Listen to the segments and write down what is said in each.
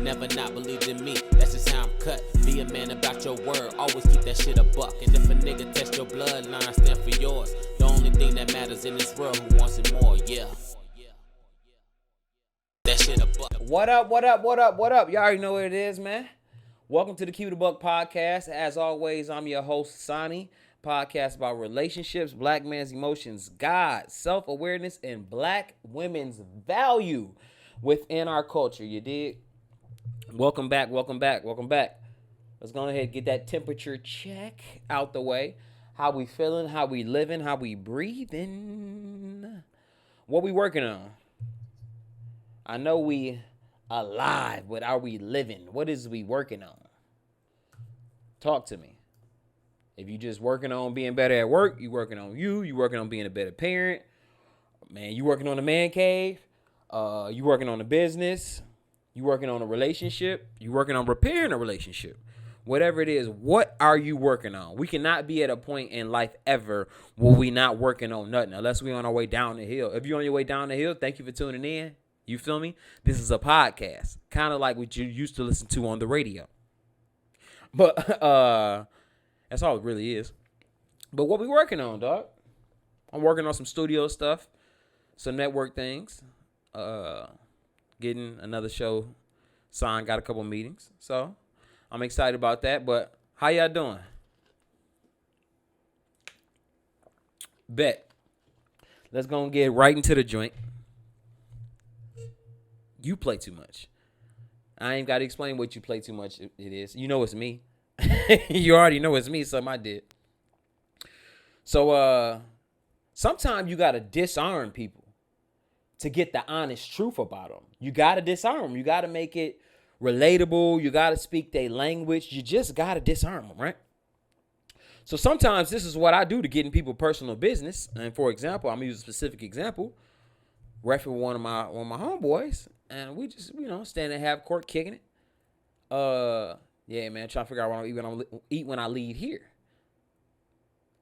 never not believed in me. That's just how I'm cut. Be a man about your word, always keep that shit a buck. And if a nigga test your bloodline, stand for yours. The only thing that matters in this world, who wants it more, yeah. That shit a buck. What up, what up, what up, what up? Y'all already know what it is, man. Welcome to the Keep It a Buck podcast. As always, I'm your host, Sonny. Podcast about relationships, black man's emotions, God, self-awareness, and black women's value within our culture. You dig? Welcome back, welcome back, welcome back. Let's go ahead and get that temperature check out the way. How we feeling, how we living, how we breathing. What we working on? I know we alive, but are we living? What is we working on? Talk to me. If you just working on being better at work, you working on you working on being a better parent. Man, you working on the man cave. You working on the business. You working on a relationship. You working on repairing a relationship. Whatever it is, what are you working on? We cannot be at a point in life ever where we not working on nothing unless we on our way down the hill. If you're on your way down the hill, thank you for tuning in. You feel me? This is a podcast, kind of like what you used to listen to on the radio. But that's all it really is. But what we working on, dog? I'm working on some studio stuff, some network things. Getting another show signed, got a couple meetings. So I'm excited about that. But how y'all doing? Bet. Let's go and get right into the joint. You play too much. I ain't got to explain what you play too much it is. You know it's me. You already know it's me, something I did. So sometimes you got to disarm people to get the honest truth about them. You got to disarm them. You got to make it relatable. You got to speak their language. You just got to disarm them, right? So sometimes this is what I do to get in people's personal business. And for example, I'm going to use a specific example. Referee one of my homeboys, and we just, standing at half court kicking it. Yeah, man, trying to figure out what I'm eat when I leave here.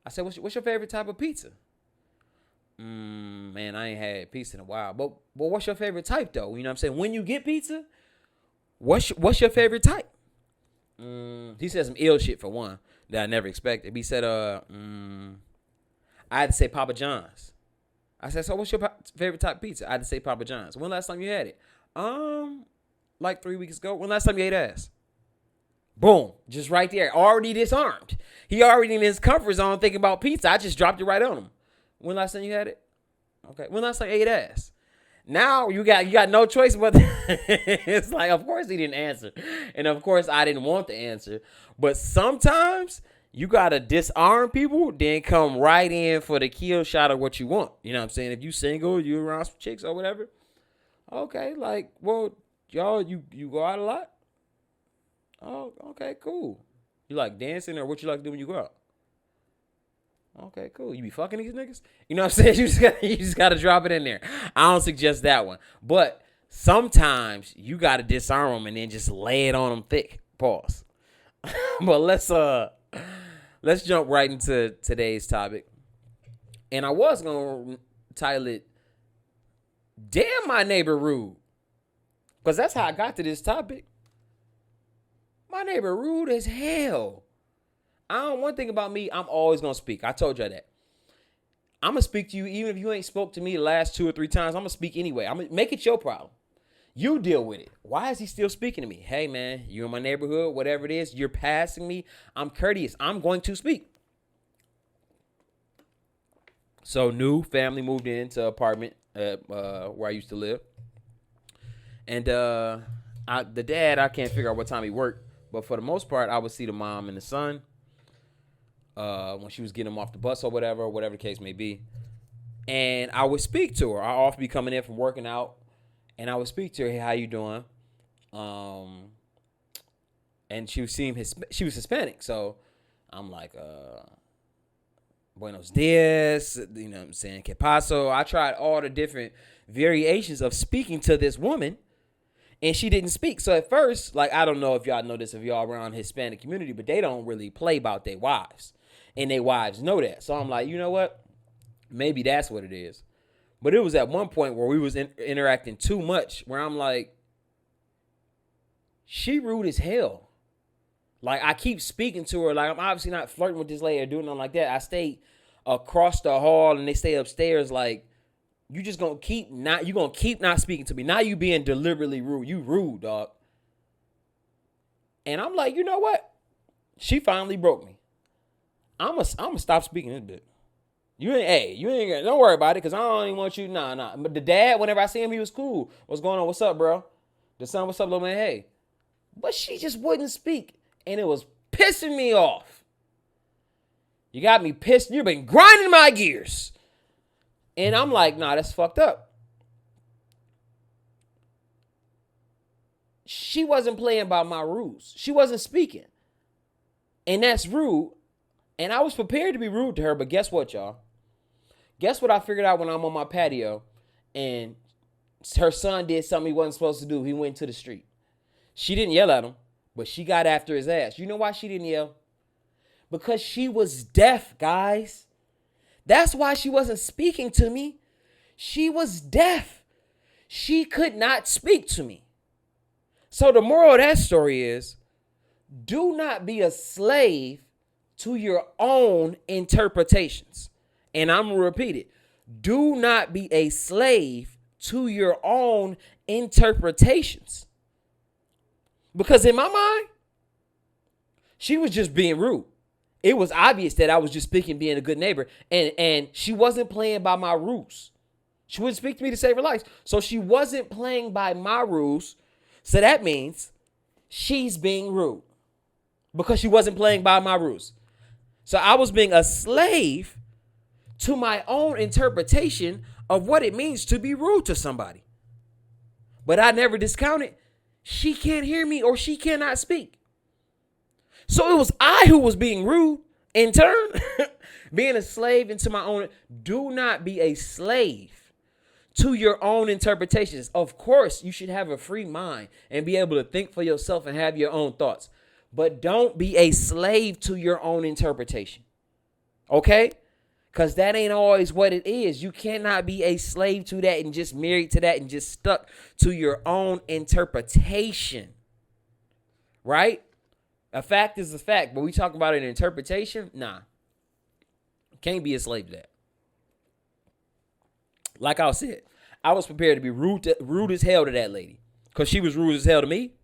I said, what's your favorite type of pizza? Man, I ain't had pizza in a while. But what's your favorite type, though? You know what I'm saying? When you get pizza, what's your favorite type? He said some ill shit for one that I never expected. He said, I had to say Papa John's. I said, so what's your favorite type of pizza? I had to say Papa John's. When last time you had it? Like 3 weeks ago. When last time you ate ass? Boom. Just right there. Already disarmed. He already in his comfort zone thinking about pizza. I just dropped it right on him. When last time you had it? Okay. When last time you ate ass? Now you got no choice but it's like, of course he didn't answer. And of course I didn't want the answer. But sometimes you got to disarm people, then come right in for the kill shot of what you want. You know what I'm saying? If you single, you around some chicks or whatever. Okay, like, well, y'all, you go out a lot? Oh, okay, cool. You like dancing or what you like to do when you go out? Okay, cool. You be fucking these niggas? You know what I'm saying? You just gotta drop it in there. I don't suggest that one. But sometimes you gotta disarm them and then just lay it on them thick. Pause. But let's jump right into today's topic. And I was gonna title it "Damn My Neighbor Rude," because that's how I got to this topic. My neighbor rude as hell. One thing about me, I'm always going to speak. I told you that. I'm going to speak to you even if you ain't spoke to me the last 2 or 3 times. I'm going to speak anyway. I'm going to make it your problem. You deal with it. Why is he still speaking to me? Hey, man, you're in my neighborhood, whatever it is. You're passing me. I'm courteous. I'm going to speak. So new family moved into an apartment where I used to live. And the dad, I can't figure out what time he worked. But for the most part, I would see the mom and the son when she was getting them off the bus or whatever the case may be. And I would speak to her. I often be coming in from working out. And I would speak to her, hey, how you doing? And she was Hispanic. So I'm like, buenos dias, you know what I'm saying, que paso. I tried all the different variations of speaking to this woman. And she didn't speak. So at first, like, I don't know if y'all know this, if y'all around Hispanic community, but they don't really play about their wives. And their wives know that. So I'm like, you know what? Maybe that's what it is. But it was at one point where we was interacting too much, where I'm like, She rude as hell. Like, I keep speaking to her. Like, I'm obviously not flirting with this lady or doing nothing like that. I stay across the hall and they stay upstairs. Like, you just gonna keep not speaking to me. Now you being deliberately rude. You rude, dog. And I'm like, you know what? She finally broke me. I'm gonna stop speaking this bit. You ain't don't worry about it, because I don't even want you. Nah. But the dad, whenever I see him, he was cool. What's going on? What's up, bro? The son, what's up, little man? Hey. But she just wouldn't speak. And it was pissing me off. You got me pissed. You've been grinding my gears. And I'm like, nah, that's fucked up. She wasn't playing by my rules. She wasn't speaking. And that's rude. And I was prepared to be rude to her, but guess what, y'all? Guess what I figured out when I'm on my patio and her son did something he wasn't supposed to do. He went to the street. She didn't yell at him, but she got after his ass. You know why she didn't yell? Because she was deaf, guys. That's why she wasn't speaking to me. She was deaf. She could not speak to me. So the moral of that story is, do not be a slave to your own interpretations. And I'm going to repeat it. Do not be a slave to your own interpretations. Because in my mind, she was just being rude. It was obvious that I was just speaking, being a good neighbor. And she wasn't playing by my rules. She wouldn't speak to me to save her life. So she wasn't playing by my rules. So that means she's being rude. Because she wasn't playing by my rules. So I was being a slave to my own interpretation of what it means to be rude to somebody. But I never discounted, she can't hear me or she cannot speak. So it was I who was being rude in turn, being a slave into my own. Do not be a slave to your own interpretations. Of course, you should have a free mind and be able to think for yourself and have your own thoughts. But don't be a slave to your own interpretation. Okay? Because that ain't always what it is. You cannot be a slave to that and just married to that and just stuck to your own interpretation. Right? A fact is a fact, but we talk about an interpretation? Nah. Can't be a slave to that. Like I said, I was prepared to be rude as hell to that lady. Because she was rude as hell to me.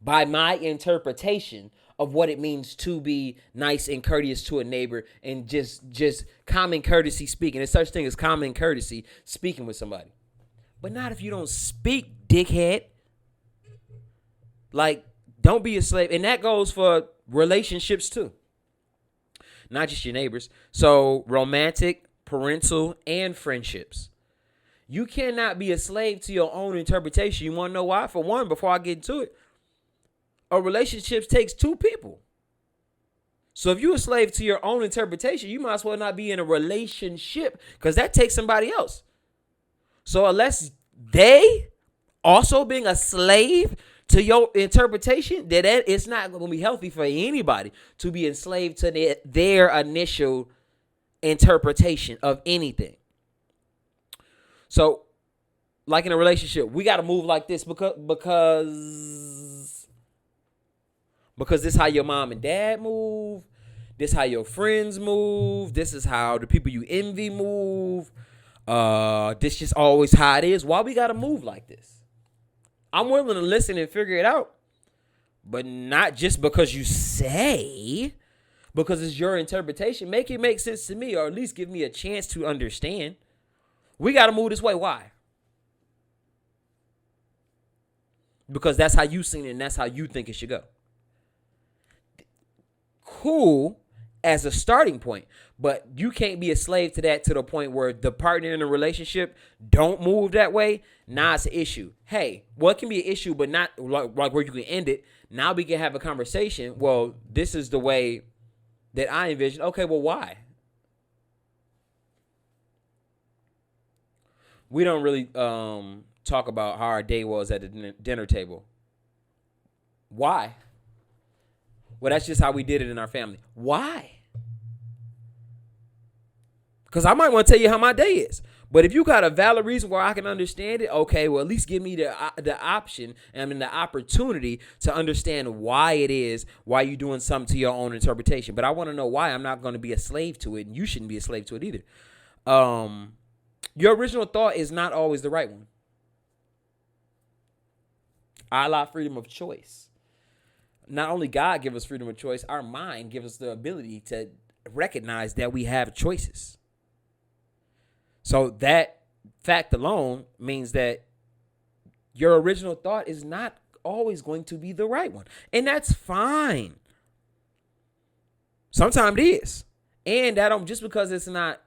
By my interpretation of what it means to be nice and courteous to a neighbor and just common courtesy speaking. There's such thing as common courtesy speaking with somebody. But not if you don't speak, dickhead. Like, don't be a slave. And that goes for relationships too. Not just your neighbors. So romantic, parental, and friendships. You cannot be a slave to your own interpretation. You want to know why? For one, before I get into it, a relationship takes two people. So if you're a slave to your own interpretation, you might as well not be in a relationship because that takes somebody else. So unless they also being a slave to your interpretation, that it's not going to be healthy for anybody to be enslaved to their initial interpretation of anything. So like in a relationship, we got to move like this because this is how your mom and dad move. This is how your friends move. This is how the people you envy move. This just always how it is. Why we got to move like this? I'm willing to listen and figure it out. But not just because you say, because it's your interpretation. Make it make sense to me, or at least give me a chance to understand. We got to move this way. Why? Because that's how you seen it and that's how you think it should go. Cool as a starting point, but you can't be a slave to that to the point where the partner in a relationship don't move that way. Now it's an issue. Hey, well, it can be an issue, but not like where you can end it. Now we can have a conversation. Well, this is the way that I envision. Okay, well, why? We don't really talk about how our day was at the dinner table. Why? Well, that's just how we did it in our family. Why? Because I might want to tell you how my day is. But if you got a valid reason where I can understand it, okay, well, at least give me the option and the opportunity to understand why it is, why you're doing something to your own interpretation. But I want to know why. I'm not going to be a slave to it, and you shouldn't be a slave to it either. Your original thought is not always the right one. I allow freedom of choice. Not only God gives us freedom of choice, our mind gives us the ability to recognize that we have choices. So that fact alone means that your original thought is not always going to be the right one. And that's fine. Sometimes it is. And that don't, just because it's not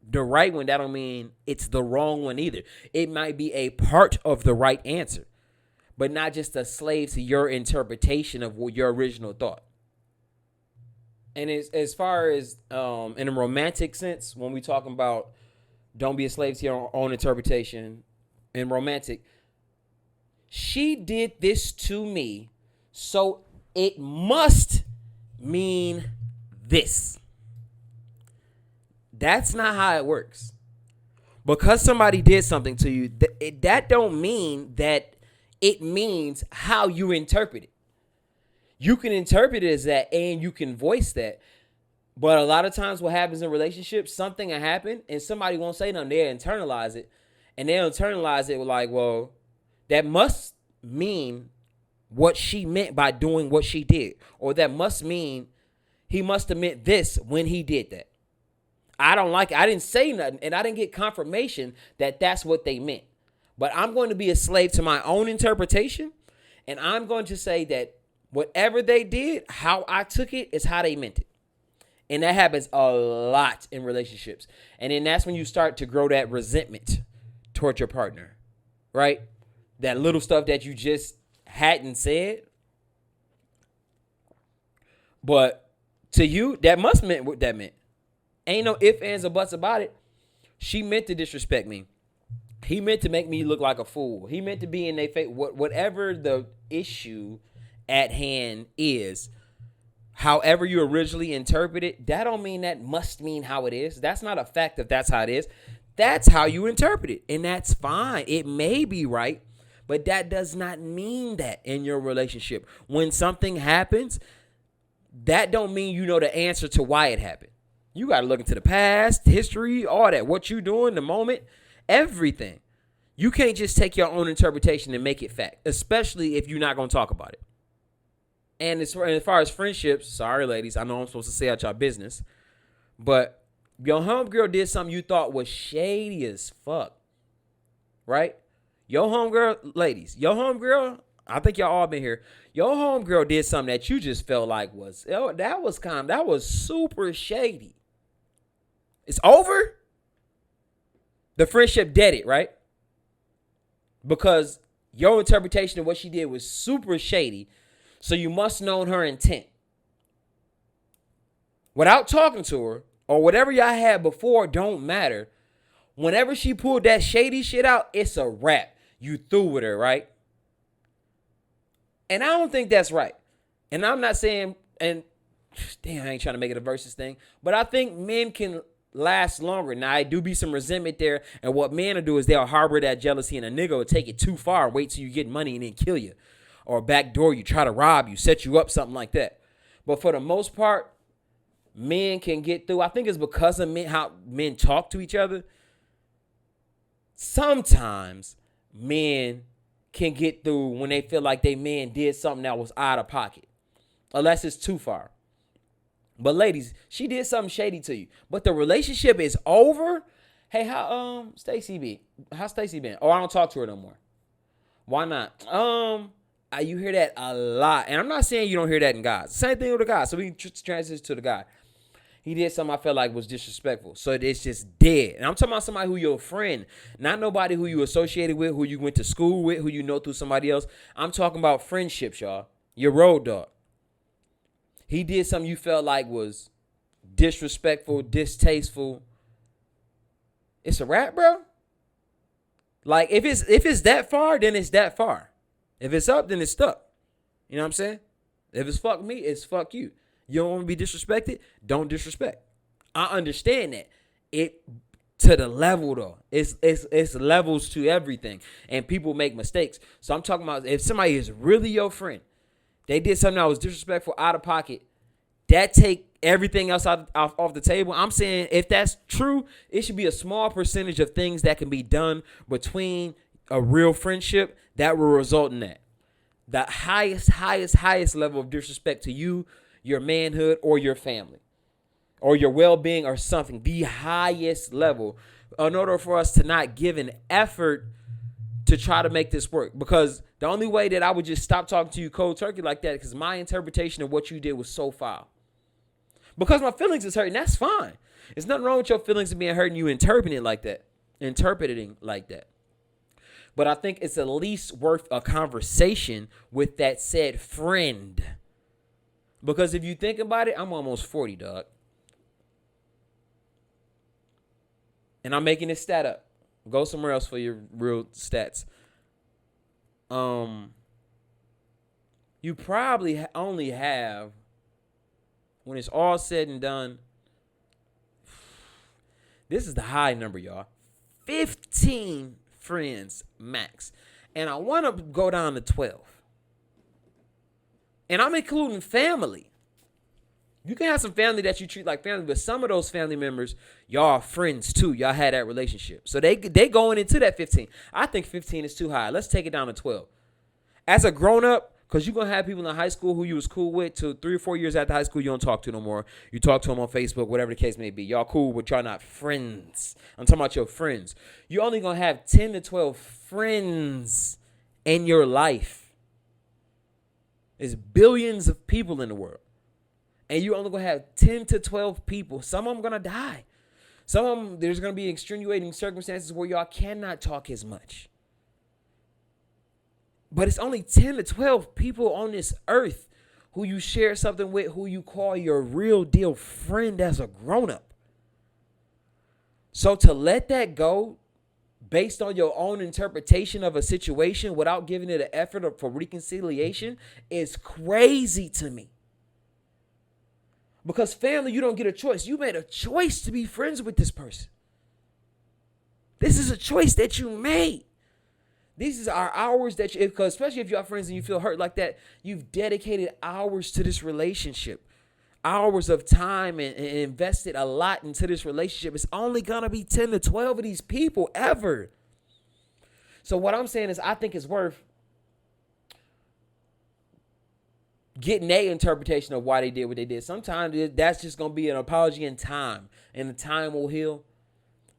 the right one, that don't mean it's the wrong one either. It might be a part of the right answer, but not just a slave to your interpretation of your original thought. And as far as in a romantic sense, when we talking about don't be a slave to your own interpretation, in romantic, she did this to me, so it must mean this. That's not how it works. Because somebody did something to you, that don't mean that it means how you interpret it. You can interpret it as that and you can voice that. But a lot of times what happens in relationships, something will happen and somebody won't say nothing. They'll internalize it. And they'll internalize it like, well, that must mean what she meant by doing what she did. Or that must mean he must have meant this when he did that. I don't like it. I didn't say nothing and I didn't get confirmation that that's what they meant. But I'm going to be a slave to my own interpretation. And I'm going to say that whatever they did, how I took it is how they meant it. And that happens a lot in relationships. And then that's when you start to grow that resentment toward your partner, right? That little stuff that you just hadn't said. But to you, that must meant what that meant. Ain't no ifs, ands, or buts about it. She meant to disrespect me. He meant to make me look like a fool. He meant to be in their face. Whatever the issue at hand is, however you originally interpret it, that don't mean that must mean how it is. That's not a fact if that's how it is. That's how you interpret it. And that's fine. It may be right, but that does not mean that in your relationship. When something happens, that don't mean you know the answer to why it happened. You got to look into the past, history, all that. What you doing, the moment, everything. You can't just take your own interpretation and make it fact, especially if you're not going to talk about it. And as far as friendships, sorry, ladies, I know I'm supposed to say out y'all business, but your homegirl did something you thought was shady as fuck, right? Your homegirl, ladies, your homegirl, I think y'all all been here. Your homegirl did something that you just felt like that was super shady. It's over. The friendship dead it, right? Because your interpretation of what she did was super shady. So you must know her intent. Without talking to her, or whatever y'all had before don't matter. Whenever she pulled that shady shit out, it's a wrap. You through with her, right? And I don't think that's right. And I'm not saying, and damn, I ain't trying to make it a versus thing, but I think men can last longer. Now, I do be some resentment there, and what men will do is they'll harbor that jealousy, and a nigga will take it too far, wait till you get money and then kill you. Or backdoor you, try to rob you, set you up, something like that. But for the most part, men can get through. I think it's because of how men talk to each other. Sometimes men can get through when they feel like they man did something that was out of pocket. Unless it's too far. But ladies, she did something shady to you. But the relationship is over. Hey, how Stacy be? How's Stacy been? Oh, I don't talk to her no more. Why not? You hear that a lot. And I'm not saying you don't hear that in guys. Same thing with the guy. So we transition to the guy. He did something I felt like was disrespectful. So it's just dead. And I'm talking about somebody who you're a friend. Not nobody who you associated with, who you went to school with, who you know through somebody else. I'm talking about friendships, y'all. Your road dog. He did something you felt like was disrespectful, distasteful. It's a wrap, bro. Like, if it's that far, then it's that far. If it's up, then it's stuck. You know what I'm saying? If it's fuck me, it's fuck you. You don't want to be disrespected? Don't disrespect. I understand that. to the level though. It's levels to everything, and people make mistakes. So I'm talking about if somebody is really your friend, they did something that was disrespectful, out of pocket, that take everything else off the table. I'm saying if that's true, it should be a small percentage of things that can be done between a real friendship that will result in that. The highest level of disrespect to you, your manhood, or your family, or your well-being, or something. The highest level, in order for us to not give an effort to try to make this work. Because the only way that I would just stop talking to you cold turkey like that, because my interpretation of what you did was so foul. Because my feelings is hurting, that's fine. There's nothing wrong with your feelings being hurt and you interpreting like that. But I think it's at least worth a conversation with that said friend. Because if you think about it, I'm almost 40, dog. And I'm making this stat up. Go somewhere else for your real stats. You probably only have, when it's all said and done, this is the high number, y'all. 15 friends max. And I want to go down to 12. And I'm including family. You can have some family that you treat like family, but some of those family members, y'all are friends too. Y'all had that relationship. So they going into that 15. I think 15 is too high. Let's take it down to 12. As a grown-up, because you're going to have people in high school who you was cool with till 3 or 4 years after high school, you don't talk to no more. You talk to them on Facebook, whatever the case may be. Y'all cool, but y'all not friends. I'm talking about your friends. You're only going to have 10 to 12 friends in your life. There's billions of people in the world. And you're only going to have 10 to 12 people. Some of them going to die. Some of them, there's going to be extenuating circumstances where y'all cannot talk as much. But it's only 10 to 12 people on this earth who you share something with, who you call your real deal friend as a grown-up. So to let that go based on your own interpretation of a situation without giving it an effort for reconciliation is crazy to me. Because family, you don't get a choice. You made a choice to be friends with this person. This is a choice that you made. These are hours that you, because especially if you have friends and you feel hurt like that, you've dedicated hours to this relationship, hours of time and invested a lot into this relationship. It's only going to be 10 to 12 of these people ever. So what I'm saying is I think it's worth getting their interpretation of why they did what they did. Sometimes that's just going to be an apology in time, and the time will heal.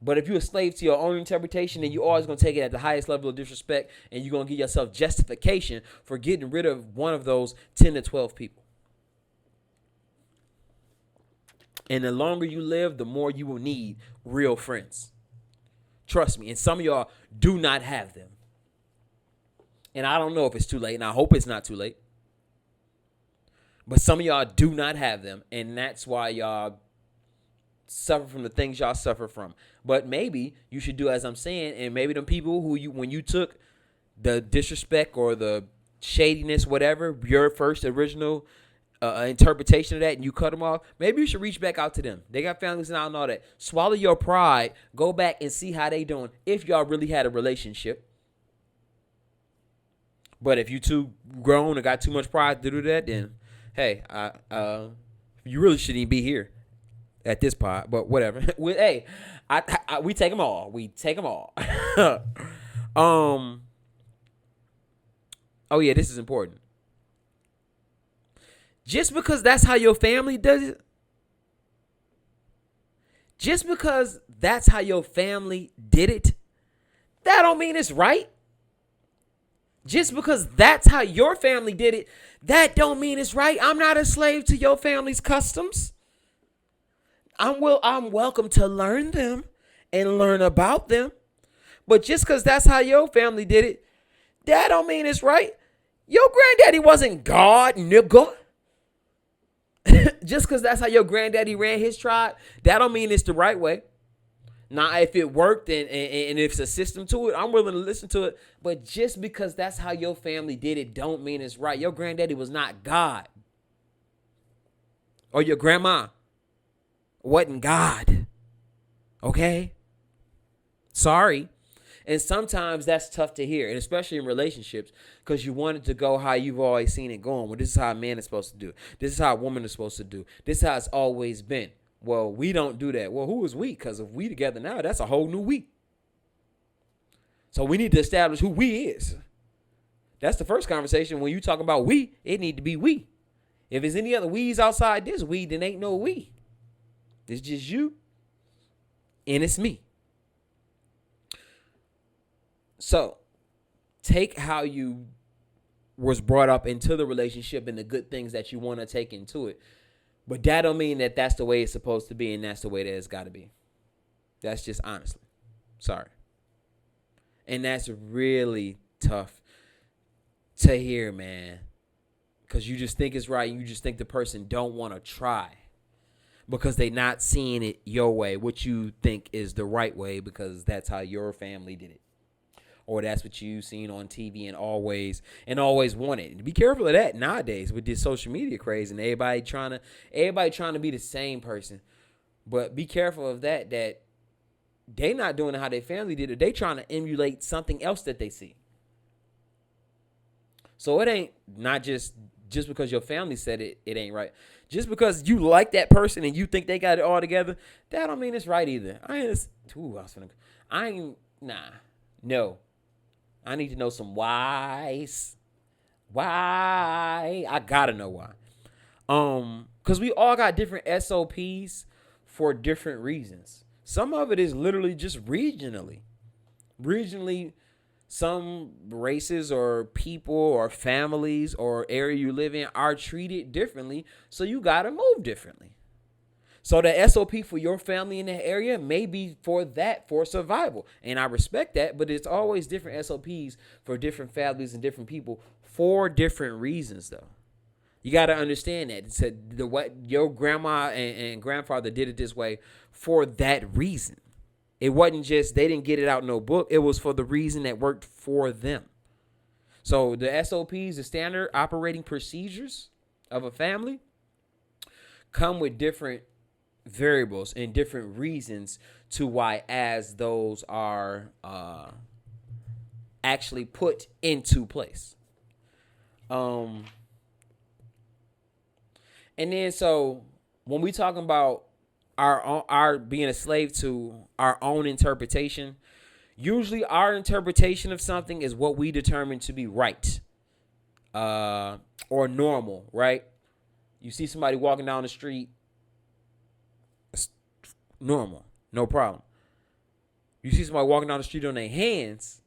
But if you're a slave to your own interpretation, then you're always going to take it at the highest level of disrespect, and you're going to give yourself justification for getting rid of one of those 10 to 12 people. And the longer you live, the more you will need real friends. Trust me. And some of y'all do not have them. And I don't know if it's too late, and I hope it's not too late. But some of y'all do not have them, and that's why y'all suffer from the things y'all suffer from. But maybe you should do as I'm saying, and maybe them people who you, when you took the disrespect or the shadiness, whatever, your first original interpretation of that, and you cut them off, maybe you should reach back out to them. They got families now and all that. Swallow your pride. Go back and see how they doing if y'all really had a relationship. But if you too grown and got too much pride to do that, then hey, you really shouldn't even be here at this pod. But whatever. Hey, we take them all. We take them all. Oh yeah, this is important. Just because that's how your family does it, just because that's how your family did it, that don't mean it's right. Just because that's how your family did it, that don't mean it's right. I'm not a slave to your family's customs. I'm welcome to learn them and learn about them. But just because that's how your family did it, that don't mean it's right. Your granddaddy wasn't God, nigga. Just because that's how your granddaddy ran his tribe, that don't mean it's the right way. Now, if it worked and if it's a system to it, I'm willing to listen to it. But just because that's how your family did it don't mean it's right. Your granddaddy was not God. Or your grandma wasn't God. Okay? Sorry. And sometimes that's tough to hear, and especially in relationships, because you want it to go how you've always seen it going. Well, this is how a man is supposed to do. This is how a woman is supposed to do. This is how it's always been. Well, we don't do that. Well, who is we? Because if we together now, that's a whole new we. So we need to establish who we is. That's the first conversation. When you talk about we, it need to be we. If there's any other we's outside this we, then ain't no we. It's just you, and it's me. So, take how you was brought up into the relationship and the good things that you want to take into it. But that don't mean that that's the way it's supposed to be and that's the way that it's got to be. That's just honestly. Sorry. And that's really tough to hear, man. Because you just think it's right and you just think the person don't want to try. Because they not seeing it your way, what you think is the right way because that's how your family did it. Or that's what you've seen on TV and always wanted. Be careful of that nowadays with this social media craze and everybody trying to be the same person. But be careful of that they not doing it how their family did it. They trying to emulate something else that they see. So it ain't not just because your family said it ain't right. Just because you like that person and you think they got it all together, that don't mean it's right either. No. I need to know some whys. Why? I gotta know why. Because we all got different SOPs for different reasons. Some of it is literally just regionally. Regionally, some races or people or families or area you live in are treated differently, so you gotta move differently. So the SOP for your family in that area may be for survival. And I respect that, but it's always different SOPs for different families and different people for different reasons, though. You got to understand that. It's what your grandma and grandfather did it this way for that reason. It wasn't just they didn't get it out in no book. It was for the reason that worked for them. So the SOPs, the standard operating procedures of a family, come with different variables and different reasons to why as those are actually put into place. And then so when we talking about our being a slave to our own interpretation, usually our interpretation of something is what we determine to be right or normal, right? You see somebody walking down the street, normal, no problem. You see somebody walking down the street on their hands,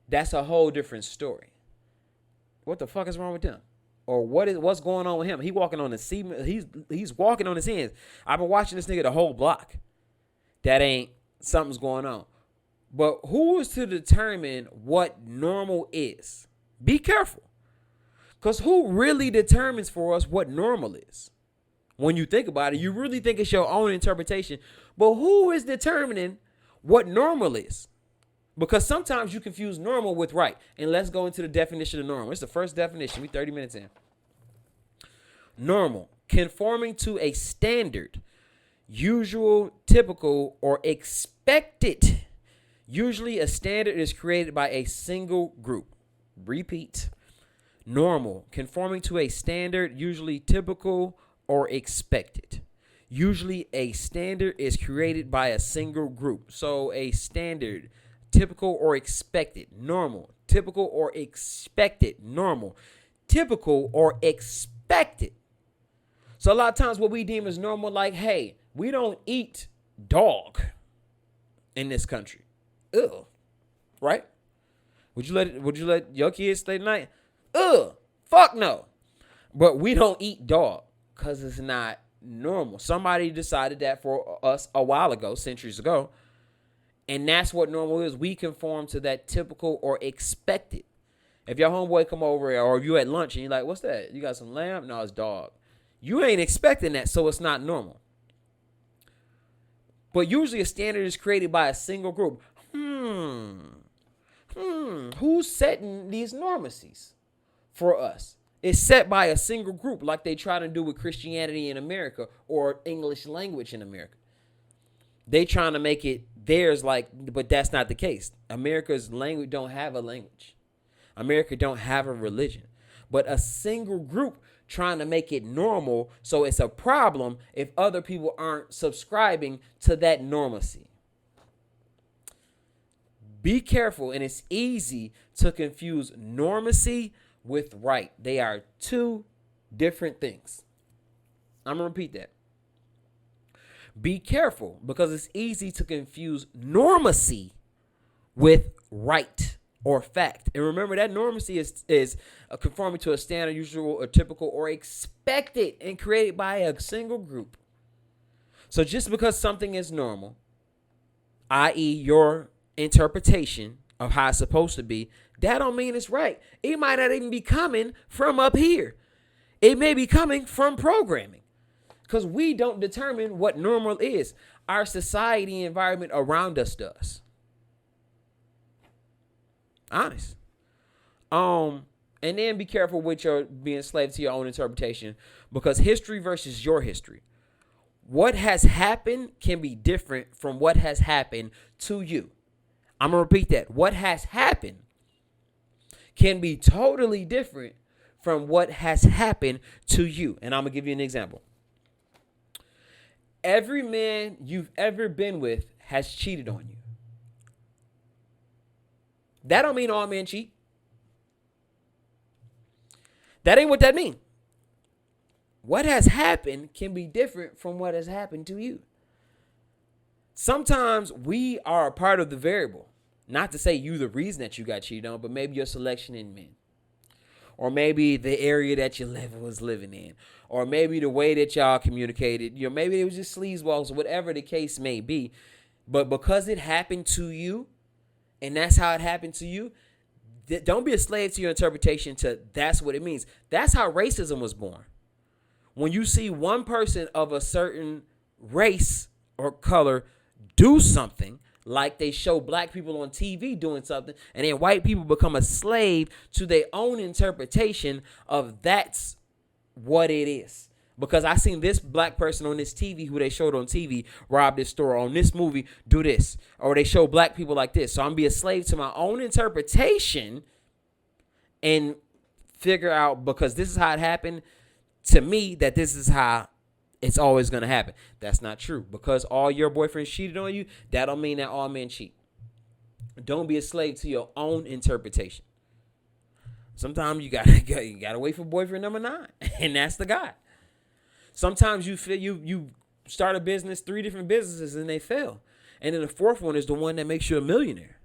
that's a whole different story. What the fuck is wrong with them? Or what's going on with him? He walking on the cement. He's walking on his hands. I've been watching this nigga the whole block. That ain't something's going on. But who is to determine what normal is? Be careful. Because who really determines for us what normal is? When you think about it, you really think it's your own interpretation. But who is determining what normal is? Because sometimes you confuse normal with right. And let's go into the definition of normal. It's the first definition. We 30 minutes in. Normal, conforming to a standard, usual, typical, or expected. Usually a standard is created by a single group. Repeat. Normal, conforming to a standard, usually typical, or expected. Usually a standard is created by a single group. So a standard, typical or expected, normal, typical or expected, normal, typical or expected. So a lot of times what we deem as normal, like, hey, we don't eat dog in this country. Ugh. Right? Would you let your kids stay tonight? Ugh. Fuck no. But we don't eat dog because it's not normal. Somebody decided that for us a while ago, centuries ago. And that's what normal is. We conform to that typical or expected. If your homeboy come over or if you at lunch and you're like, what's that? You got some lamb? No, it's dog. You ain't expecting that, so it's not normal. But usually a standard is created by a single group. Who's setting these normacies for us? It's set by a single group like they try to do with Christianity in America or English language in America. They trying to make it there's like, but that's not the case. America's language don't have a language. America don't have a religion, but a single group trying to make it normal. So it's a problem if other people aren't subscribing to that normalcy. Be careful, and it's easy to confuse normacy with right. They are two different things. I'm going to repeat that. Be careful, because it's easy to confuse normacy with right or fact. And remember that normacy is conforming to a standard, usual, or typical, or expected and created by a single group. So just because something is normal, i.e. your interpretation of how it's supposed to be, that don't mean it's right. It might not even be coming from up here. It may be coming from programming, because we don't determine what normal is. Our society environment around us does. Honest. And then be careful with your being slave to your own interpretation, because history versus your history. What has happened can be different from what has happened to you. I'm going to repeat that. What has happened can be totally different from what has happened to you. And I'm going to give you an example. Every man you've ever been with has cheated on you. That don't mean all men cheat. That ain't what that means. What has happened can be different from what has happened to you. Sometimes we are a part of the variable. Not to say you the reason that you got cheated on, but maybe your selection in men. Or maybe the area that you was living in. Or maybe the way that y'all communicated. You know, maybe it was just sleazeballs, or whatever the case may be. But because it happened to you, and that's how it happened to you, don't be a slave to your interpretation to that's what it means. That's how racism was born. When you see one person of a certain race or color do something, like they show black people on TV doing something, and then white people become a slave to their own interpretation of that's what it is. Because I seen this black person on this TV who they showed on TV rob this store, on this movie do this, or they show black people like this. So I'm be a slave to my own interpretation and figure out, because this is how it happened to me, that this is how it's always going to happen. That's not true. Because all your boyfriends cheated on you, that don't mean that all men cheat. Don't be a slave to your own interpretation. Sometimes you gotta wait for boyfriend number 9, and that's the guy. Sometimes you feel you start a business, 3 different businesses, and they fail. And then the 4th one is the one that makes you a millionaire.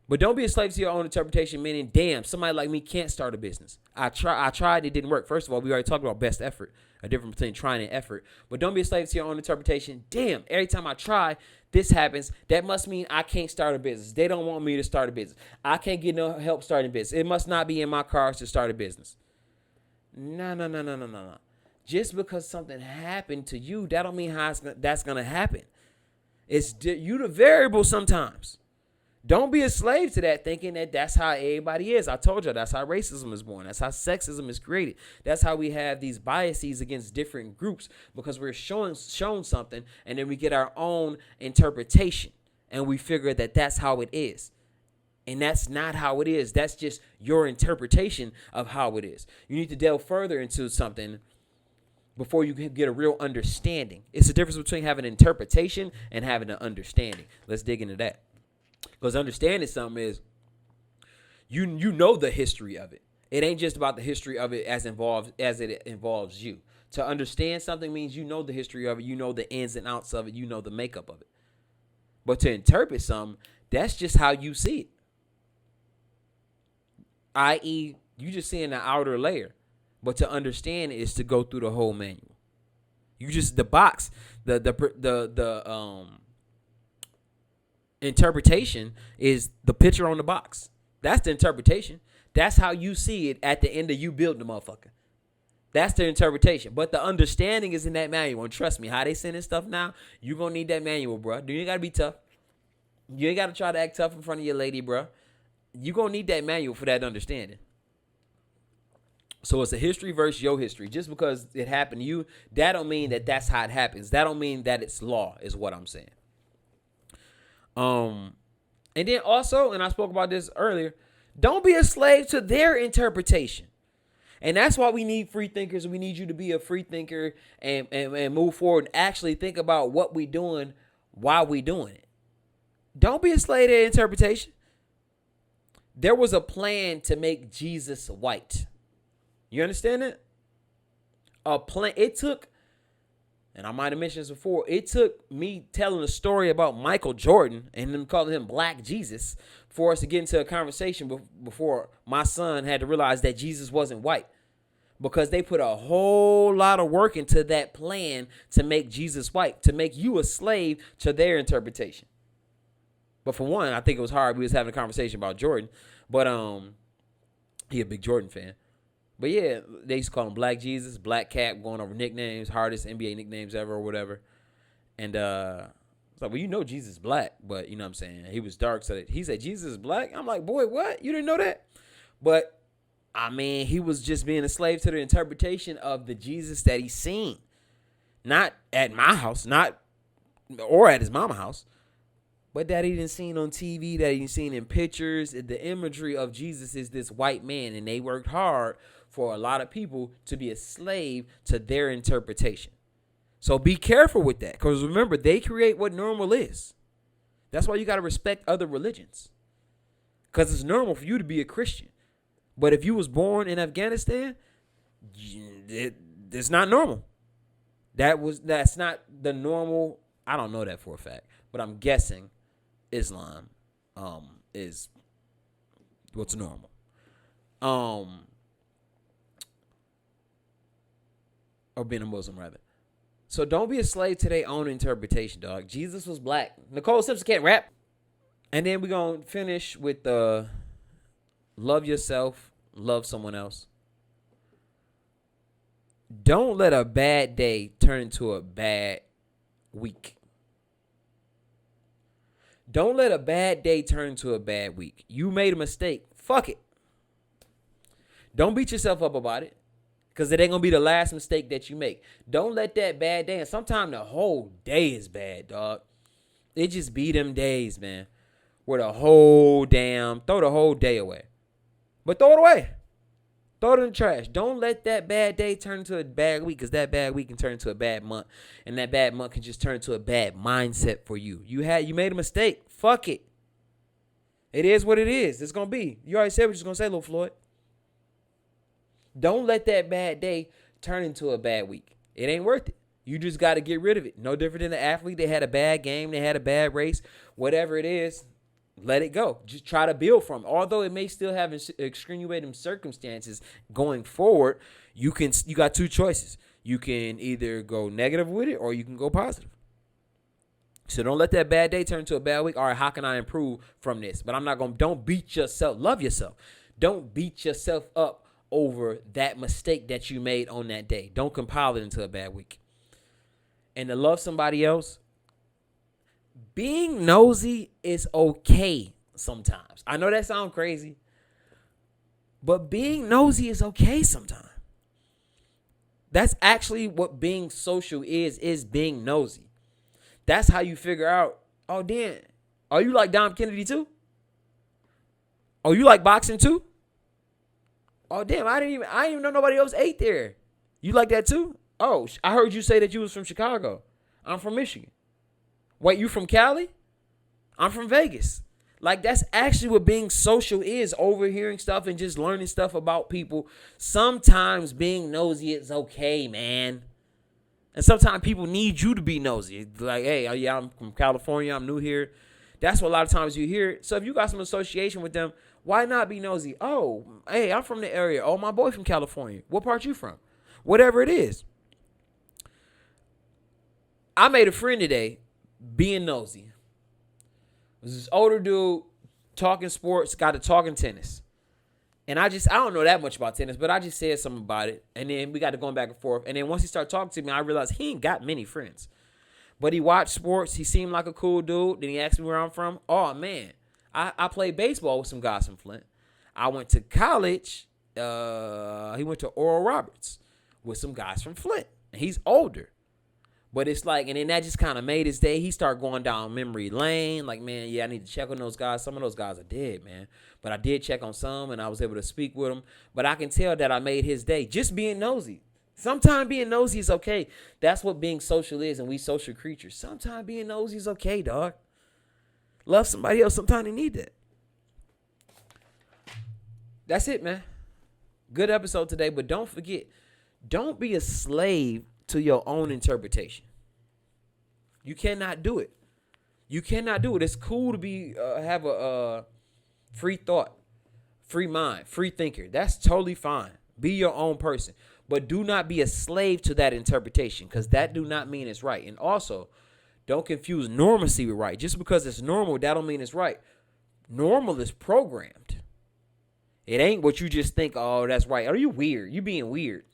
But don't be a slave to your own interpretation, meaning, damn, somebody like me can't start a business. I tried, it didn't work. First of all, we already talked about best effort, a difference between trying and effort. But don't be a slave to your own interpretation. Damn, every time I try, this happens. That must mean I can't start a business. They don't want me to start a business. I can't get no help starting a business. It must not be in my cards to start a business. No. Just because something happened to you, that don't mean that's going to happen. It's you the variable sometimes. Don't be a slave to that, thinking that that's how everybody is. I told you, that's how racism is born. That's how sexism is created. That's how we have these biases against different groups, because we're shown something, and then we get our own interpretation, and we figure that that's how it is. And that's not how it is. That's just your interpretation of how it is. You need to delve further into something before you can get a real understanding. It's the difference between having an interpretation and having an understanding. Let's dig into that. Because understanding something is, you know the history of it. It ain't just about the history of it as it involves you. To understand something means you know the history of it, you know the ins and outs of it, you know the makeup of it. But to interpret something, that's just how you see it. I.e., you just seeing the outer layer. But to understand it is to go through the whole manual. You just the box, the interpretation is the picture on the box. That's the interpretation. That's how you see it at the end of you building the motherfucker. That's the interpretation. But the understanding is in that manual. And trust me, how they sending stuff now, you're going to need that manual, bro. You ain't got to be tough. You ain't got to try to act tough in front of your lady, bro. You're going to need that manual for that understanding. So it's a history versus your history. Just because it happened to you, that don't mean that that's how it happens. That don't mean that it's law, is what I'm saying. And then also, and I spoke about this earlier, don't be a slave to their interpretation. And that's why we need free thinkers. We need you to be a free thinker and move forward and actually think about what we doing while we doing it. Don't be a slave to their interpretation. There was a plan to make Jesus white. You understand that? A plan. It took, and I might have mentioned this before, it took me telling a story about Michael Jordan and them calling him Black Jesus for us to get into a conversation before my son had to realize that Jesus wasn't white. Because they put a whole lot of work into that plan to make Jesus white, to make you a slave to their interpretation. But for one, I think it was hard. We was having a conversation about Jordan, but he a big Jordan fan. But yeah, they used to call him Black Jesus, Black Cat, going over nicknames, hardest NBA nicknames ever or whatever. And it's like, well, you know Jesus is black, but you know what I'm saying? He was dark, so he said Jesus is black. I'm like, boy, what? You didn't know that? But I mean, he was just being a slave to the interpretation of the Jesus that he's seen. Not at my house, or at his mama house, but that he didn't seen on TV, that he didn't seen in pictures. The imagery of Jesus is this white man, and they worked hard for a lot of people to be a slave to their interpretation. So be careful with that, because remember, they create what normal is. That's why you got to respect other religions, because it's normal for you to be a Christian. But if you was born in Afghanistan, it's not normal. That's not the normal. I don't know that for a fact, but I'm guessing Islam is what's normal. Or being a Muslim rather. So don't be a slave to their own interpretation, dog. Jesus was black. Nicole Simpson can't rap. And then we're gonna finish with the love yourself, love someone else. Don't let a bad day turn into a bad week. Don't let a bad day turn into a bad week. You made a mistake. Fuck it. Don't beat yourself up about it, because it ain't going to be the last mistake that you make. Don't let that bad day, and sometimes the whole day is bad, dog. It just be them days, man, where throw the whole day away. But throw it away. Throw it in the trash. Don't let that bad day turn into a bad week, because that bad week can turn into a bad month. And that bad month can just turn into a bad mindset for you. You made a mistake. Fuck it. It is what it is. It's going to be. You already said what you're going to say, Lil Floyd. Don't let that bad day turn into a bad week. It ain't worth it. You just got to get rid of it. No different than the athlete. They had a bad game. They had a bad race. Whatever it is, let it go. Just try to build from it. Although it may still have extenuating circumstances going forward, you got two choices. You can either go negative with it or you can go positive. So don't let that bad day turn into a bad week. All right, how can I improve from this? But don't beat yourself. Love yourself. Don't beat yourself up over that mistake that you made on that day. Don't compile it into a bad week. And to love somebody else, being nosy is okay sometimes. I know that sounds crazy, but being nosy is okay sometimes. That's actually what being social is being nosy. That's how you figure out, oh, damn, are you like Dom Kennedy too? Oh, you like boxing too? Oh, damn, I didn't even know nobody else ate there. You like that too? Oh, I heard you say that you was from Chicago. I'm from Michigan. Wait, you from Cali? I'm from Vegas. Like, that's actually what being social is, overhearing stuff and just learning stuff about people. Sometimes being nosy is okay, man. And sometimes people need you to be nosy. Like, hey, oh yeah, I'm from California. I'm new here. That's what a lot of times you hear. So if you got some association with them, why not be nosy? Oh, hey, I'm from the area. Oh, my boy from California. What part you from? Whatever it is. I made a friend today being nosy. It was this older dude talking sports, got to talking tennis. And I don't know that much about tennis, but I just said something about it. And then we got to going back and forth. And then once he started talking to me, I realized he ain't got many friends. But he watched sports. He seemed like a cool dude. Then he asked me where I'm from. Oh, man. I played baseball with some guys from Flint. I went to college. He went to Oral Roberts with some guys from Flint. And he's older. But it's like, and then that just kind of made his day. He started going down memory lane. Like, man, yeah, I need to check on those guys. Some of those guys are dead, man. But I did check on some, and I was able to speak with them. But I can tell that I made his day just being nosy. Sometimes being nosy is okay. That's what being social is, and we social creatures. Sometimes being nosy is okay, dog. Love somebody else. Sometimes they need that. That's it, man. Good episode today, but don't forget, don't be a slave to your own interpretation. You cannot do it. You cannot do it. It's cool to be have a free thought, free mind, free thinker. That's totally fine. Be your own person, but do not be a slave to that interpretation, because that do not mean it's right. And also, don't confuse normalcy with right. Just because it's normal, that don't mean it's right. Normal is programmed. It ain't what you just think, oh, that's right. Are you weird? You being weird.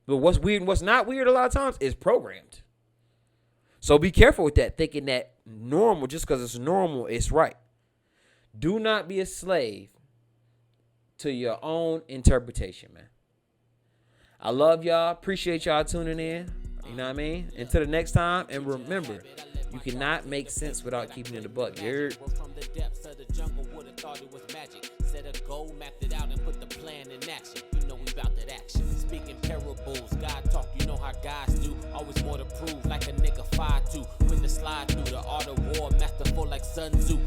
But what's weird and what's not weird a lot of times is programmed. So be careful with that, thinking that normal, just because it's normal, it's right. Do not be a slave to your own interpretation, man. I love y'all. Appreciate y'all tuning in. You know what I mean? Until the next time. And remember, you cannot make sense without keeping it a buck. You're from the depths of the jungle, would have thought it was magic. Set a goal, mapped it out, and put the plan in action. You know we about that action. Speaking parables, God talk, you know how guys do. Always more to prove, like a nigga 5'2". When the slide through the art of war, masterful like Sun Tzu.